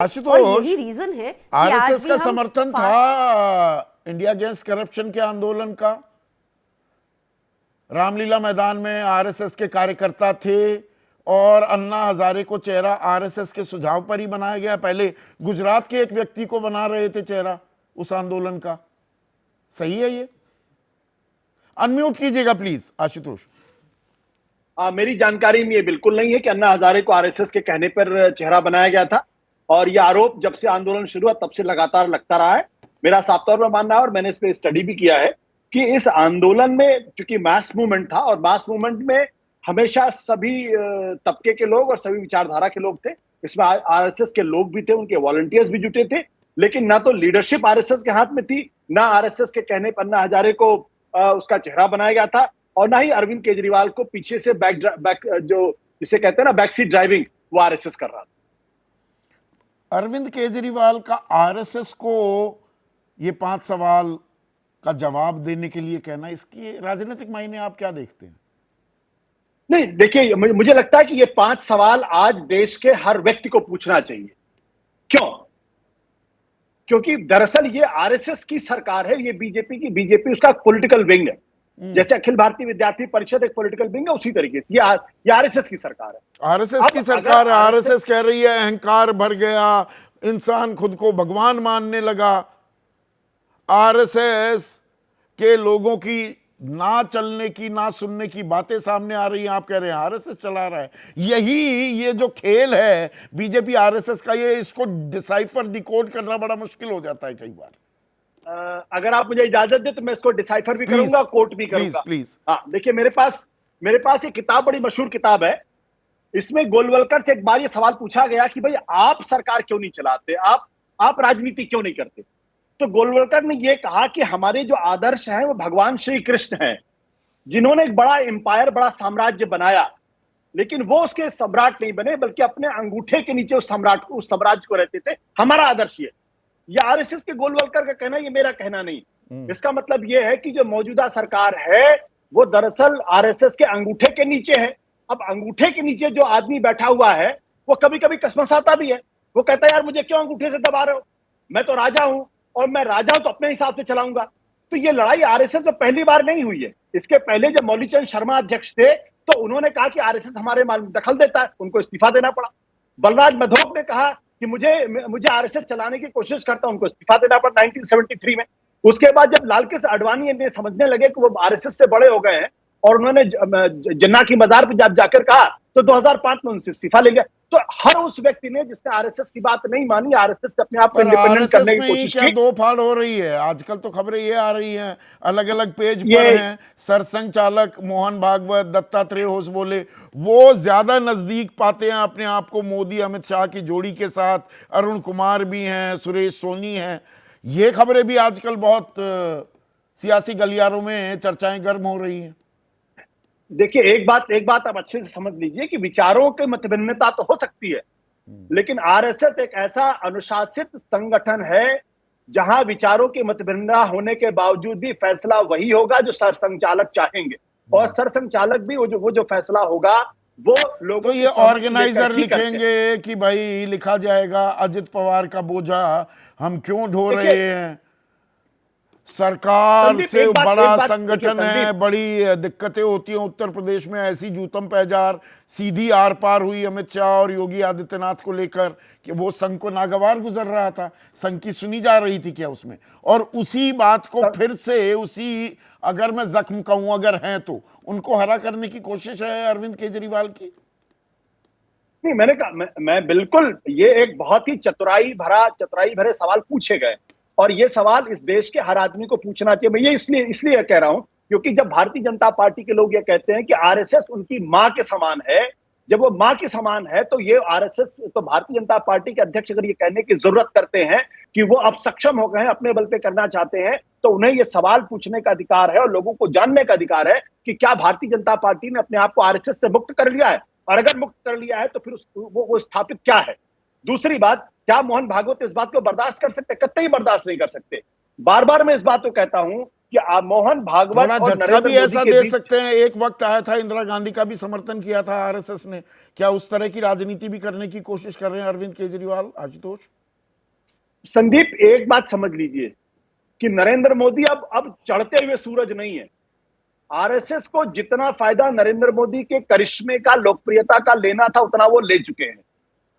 और आशुतोष, यही रीजन है कि आज आरएसएस भी का हम समर्थन था इंडिया अगेंस्ट करप्शन के आंदोलन का। रामलीला मैदान में आरएसएस के कार्यकर्ता थे और अन्ना हजारे को चेहरा आरएसएस के सुझाव पर ही बनाया गया। पहले गुजरात के एक व्यक्ति को बना रहे थे चेहरा उस आंदोलन का। सही है ये? अनम्यूट कीजिएगा प्लीज आशुतोष। मेरी जानकारी में ये बिल्कुल नहीं है कि अन्ना हजारे को आरएसएस के कहने पर चेहरा बनाया गया था। और ये आरोप जब से आंदोलन शुरू हुआ तब से लगातार लगता रहा है। मेरा साफ तौर पर मानना है, और मैंने इस पे स्टडी भी किया है, कि इस आंदोलन में चूंकि मास मूवमेंट था और मास मूवमेंट में हमेशा सभी तबके के लोग और सभी विचारधारा के लोग थे। इसमें आरएसएस के लोग भी थे, उनके वॉलंटियर्स भी जुटे थे, लेकिन ना तो लीडरशिप आरएसएस के हाथ में थी, ना आरएसएस के कहने पर अन्ना हजारे को उसका चेहरा बनाया गया था, और ना ही अरविंद केजरीवाल को पीछे से बैक जो जिसे कहते हैं ना बैक सीट ड्राइविंग, वो आरएसएस कर रहा था। अरविंद केजरीवाल का आरएसएस को ये 5 सवाल का जवाब देने के लिए कहना, इसकी राजनीतिक मायने आप क्या देखते हैं? नहीं, देखिए, मुझे लगता है कि ये 5 सवाल आज देश के हर व्यक्ति को पूछना चाहिए। क्यों? क्योंकि दरअसल ये आरएसएस की सरकार है, ये बीजेपी उसका पॉलिटिकल विंग है। जैसे अखिल भारतीय विद्यार्थी परिषद एक पॉलिटिकल विंग है, उसी तरीके से ये आरएसएस की सरकार है। आरएसएस की सरकार है। आरएसएस कह रही है अहंकार भर गया, इंसान खुद को भगवान मानने लगा। आरएसएस के लोगों की ना चलने की ना सुनने की बातें सामने आ रही हैं। आप कह रहे हैं आरएसएस चला रहा है। ये जो खेल है बीजेपी आरएसएस का, ये इसको डिसाइफर डिकोड करना बड़ा मुश्किल हो जाता है कई बार। अगर आप मुझे इजाजत दे तो मैं इसको डिसाइफर भी करूंगा, कोट भी करूंगा। प्लीज। हाँ, देखिए, मेरे पास एक किताब, बड़ी मशहूर किताब है। इसमें गोलवलकर से एक बार ये सवाल पूछा गया कि भाई आप सरकार क्यों नहीं चलाते, आप राजनीति क्यों नहीं करते। तो गोलवलकर ने ये कहा कि हमारे जो आदर्श हैं वो भगवान श्री कृष्ण हैं, जिन्होंने एक बड़ा एम्पायर, बड़ा साम्राज्य बनाया, लेकिन वो उसके सम्राट नहीं बने, बल्कि अपने अंगूठे के नीचे उस साम्राज्य को रहते थे। हमारा आदर्श ये आरएसएस के गोलवलकर का कहना, ये मेरा कहना नहीं। इसका मतलब ये है कि जो मौजूदा सरकार है वो दरअसल आरएसएस के अंगूठे के नीचे है। अब अंगूठे के नीचे जो आदमी बैठा हुआ है वो कभी कभी कसमसाता भी है। वो कहता है यार मुझे क्यों अंगूठे से दबा रहे हो, मैं तो राजा हूं, और मैं राजा हूं तो अपने हिसाब से चलाऊंगा। तो ये लड़ाई आरएसएस में पहली बार नहीं हुई है। इसके पहले जब मौलीचंद शर्मा अध्यक्ष थे तो उन्होंने कहा कि आरएसएस हमारे माल में दखल देता है, उनको इस्तीफा देना पड़ा। बलराज मधोक ने कहा कि मुझे आरएसएस चलाने की कोशिश करता हूं, उनको इस्तीफा देना पड़ा 1973 में। उसके बाद जब लाल कृष्ण आडवाणी ने समझने लगे कि वो आरएसएस से बड़े हो गए हैं और उन्होंने जिन्ना की मजार पर जब जाकर कहा तो 2005 में उनसे इस्तीफा ले लिया। तो हर उस व्यक्ति ने जिसने आरएसएस की बात नहीं मानी, आरएसएस से अपने आप को इंडिपेंडेंट करने की कोशिश की। दो फाड़ हो रही है आजकल, तो खबरें ये आ रही हैं अलग अलग पेज पर हैं। सरसंघ चालक मोहन भागवत, दत्तात्रेय होस बोले, वो ज्यादा नजदीक पाते हैं अपने आप को मोदी अमित शाह की जोड़ी के साथ। अरुण कुमार भी हैं, सुरेश सोनी हैं। ये खबरें भी आजकल बहुत सियासी गलियारों में चर्चाएं गर्म हो रही हैं। देखिए, एक बात आप अच्छे से समझ लीजिए कि विचारों के मतभिन्नता तो हो सकती है, लेकिन आरएसएस एक ऐसा अनुशासित संगठन है जहां विचारों की मतभिन्नता होने के बावजूद भी फैसला वही होगा जो सरसंघचालक चाहेंगे, और सरसंघचालक भी वो जो फैसला होगा वो लोगों तो ये ऑर्गेनाइजर लिखेंगे कि भाई लिखा जाएगा अजित पवार का बोझा हम क्यों ढो रहे हैं, सरकार से बड़ा संगठन है, बड़ी दिक्कतें होती हैं। उत्तर प्रदेश में ऐसी जूतम पैजार सीधी आर पार हुई अमित शाह और योगी आदित्यनाथ को लेकर कि वो संघ को नागवार गुजर रहा था। संघ की सुनी जा रही थी क्या उसमें, और उसी बात को फिर से उसी, अगर मैं जख्म कहूं अगर हैं तो उनको हरा करने की कोशिश है अरविंद केजरीवाल की। नहीं, मैंने कहा मैं बिल्कुल, ये एक बहुत ही चतुराई भरे सवाल पूछे गए, और ये सवाल इस देश के हर आदमी को पूछना चाहिए। मैं ये इसलिए कह रहा हूं क्योंकि जब भारतीय जनता पार्टी के लोग ये कहते हैं कि आरएसएस उनकी मां के समान है, जब वो मां के समान है तो ये आरएसएस, तो भारतीय जनता पार्टी के अध्यक्ष अगर ये कहने की जरूरत करते हैं कि वो अब सक्षम हो गए हैं, अपने बल पे करना चाहते हैं, तो उन्हें ये सवाल पूछने का अधिकार है और लोगों को जानने का अधिकार है कि क्या भारतीय जनता पार्टी ने अपने आप को आरएसएस से मुक्त कर लिया है, और अगर मुक्त कर लिया है तो फिर वो स्थापित क्या है। दूसरी बात, क्या मोहन भागवत इस बात को बर्दाश्त कर सकते? कतई बर्दाश्त नहीं कर सकते। बार बार मैं इस बात को कहता हूं कि मोहन भागवत थोड़ा और झटका नरेंद्र भी मोदी ऐसा के दे बीच सकते हैं, एक वक्त आया था इंदिरा गांधी का भी समर्थन किया था आरएसएस ने, क्या उस तरह की राजनीति भी करने की कोशिश कर रहे हैं अरविंद केजरीवाल? आशुतोष, संदीप, एक बात समझ लीजिए कि नरेंद्र मोदी अब चढ़ते हुए सूरज नहीं है। आरएसएस को जितना फायदा नरेंद्र मोदी के करिश्मे का, लोकप्रियता का लेना था, उतना वो ले चुके हैं।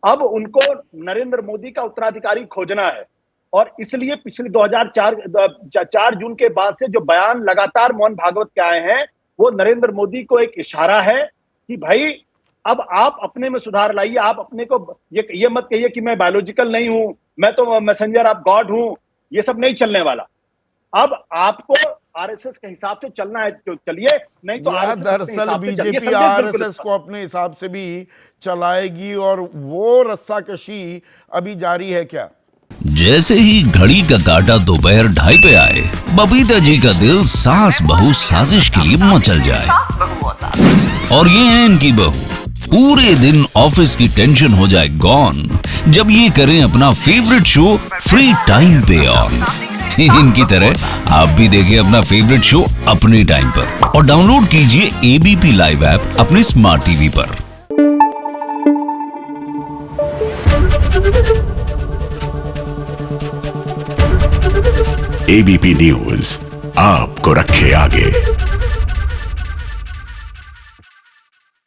अब उनको नरेंद्र मोदी का उत्तराधिकारी खोजना है, और इसलिए पिछले 4 जून के बाद से जो बयान लगातार मोहन भागवत के आए हैं, वो नरेंद्र मोदी को एक इशारा है कि भाई अब आप अपने में सुधार लाइए। आप अपने को ये मत कहिए कि मैं बायोलॉजिकल नहीं हूं, मैं तो मैसेंजर ऑफ गॉड हूं। ये सब नहीं चलने वाला। अब आपको आरएसएस के हिसाब से चलना है तो चलिए, नहीं तो या दरअसल बीजेपी आरएसएस को अपने हिसाब से भी चलाएगी और वो रस्साकशी अभी जारी है क्या? जैसे ही घड़ी का काटा दोपहर 2:30 पे आए, बबीता जी का दिल सास बहू साजिश के लिए मचल जाए। और ये है इनकी बहू, पूरे दिन ऑफिस की टेंशन हो जाए गॉन जब ये करें अपना फेवरेट शो फ्री टाइम पे ऑन। इनकी तरह आप भी देखिए अपना फेवरेट शो अपने टाइम पर और डाउनलोड कीजिए एबीपी लाइव ऐप अपने स्मार्ट टीवी पर। एबीपी न्यूज आपको रखे आगे।